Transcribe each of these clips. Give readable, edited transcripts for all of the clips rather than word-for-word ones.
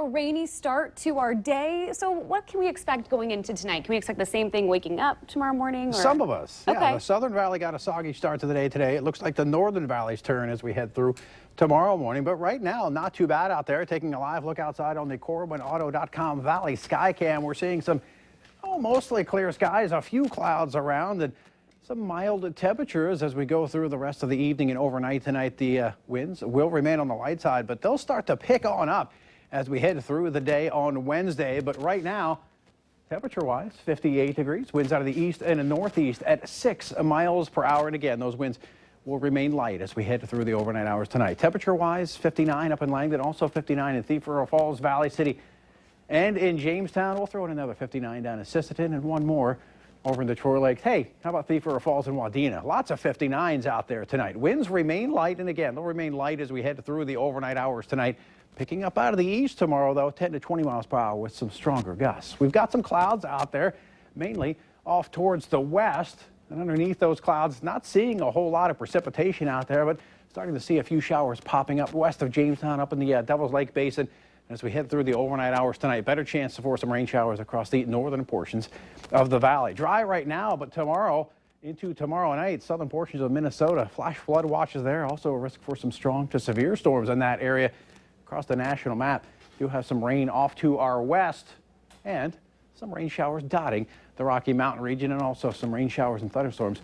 rainy start to our day. So what can we expect going into tonight? Can we expect the same thing waking up tomorrow morning? Or? Some of us. Okay. Yeah, the Southern Valley got a soggy start to the day today. It looks like the Northern Valley's turn as we head through tomorrow morning. But right now, not too bad out there. Taking a live look outside on the CorwinAuto.com Valley Skycam. We're seeing some mostly clear skies, a few clouds around, and some mild temperatures as we go through the rest of the evening and overnight tonight. The winds will remain on the light side, but they'll start to pick on up as we head through the day on Wednesday. But right now, temperature-wise, 58 degrees. Winds out of the east and the northeast at 6 miles per hour. And again, those winds will remain light as we head through the overnight hours tonight. Temperature-wise, 59 up in Langdon, also 59 in Thief River Falls, Valley City, and in Jamestown. We'll throw in another 59 down in Sisseton and one more over in the Troy Lakes. Hey, how about Thief River Falls and Wadena? Lots of 59s out there tonight. Winds remain light, and again, they'll remain light as we head through the overnight hours tonight. Picking up out of the east tomorrow, though, 10 to 20 miles per hour with some stronger gusts. We've got some clouds out there, mainly off towards the west. And underneath those clouds, not seeing a whole lot of precipitation out there, but starting to see a few showers popping up west of Jamestown, up in the Devil's Lake Basin. As we head through the overnight hours tonight, better chance for some rain showers across the northern portions of the valley. Dry right now, but tomorrow into tomorrow night, southern portions of Minnesota, flash flood watches there. Also a risk for some strong to severe storms in that area. Across the national map, you have some rain off to our west and some rain showers dotting the Rocky Mountain region, and also some rain showers and thunderstorms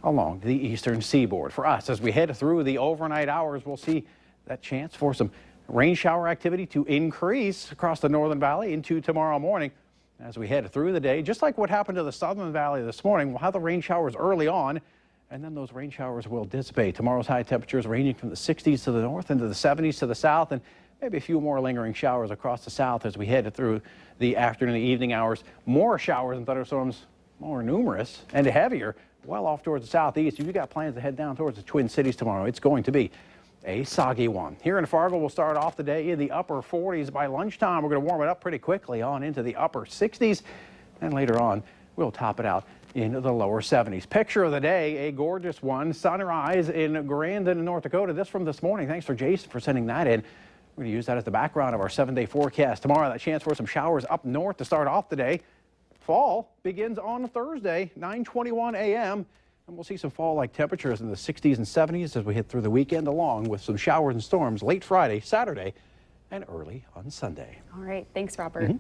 along the eastern seaboard. For us, as we head through the overnight hours, we'll see that chance for some rain shower activity to increase across the northern valley into tomorrow morning. As we head through the day, just like what happened to the southern valley this morning, we'll have the rain showers early on, and then those rain showers will dissipate. Tomorrow's high temperatures ranging from the 60s to the north into the 70s to the south, and maybe a few more lingering showers across the south as we head through the afternoon and evening hours. More showers and thunderstorms, more numerous and heavier, well off towards the southeast. If you've got plans to head down towards the Twin Cities tomorrow, it's going to be a soggy one. Here in Fargo, we'll start off the day in the upper 40s. By lunchtime, we're going to warm it up pretty quickly on into the upper 60s. And later on, we'll top it out into the lower 70s. Picture of the day, a gorgeous one. Sunrise in Grandin, North Dakota. This from this morning. Thanks for Jason for sending that in. We're going to use that as the background of our 7-day forecast. Tomorrow, that chance for some showers up north to start off the day. Fall begins on Thursday, 9:21 a.m. And we'll see some fall-like temperatures in the 60s and 70s as we hit through the weekend, along with some showers and storms late Friday, Saturday, and early on Sunday. All right. Thanks, Robert.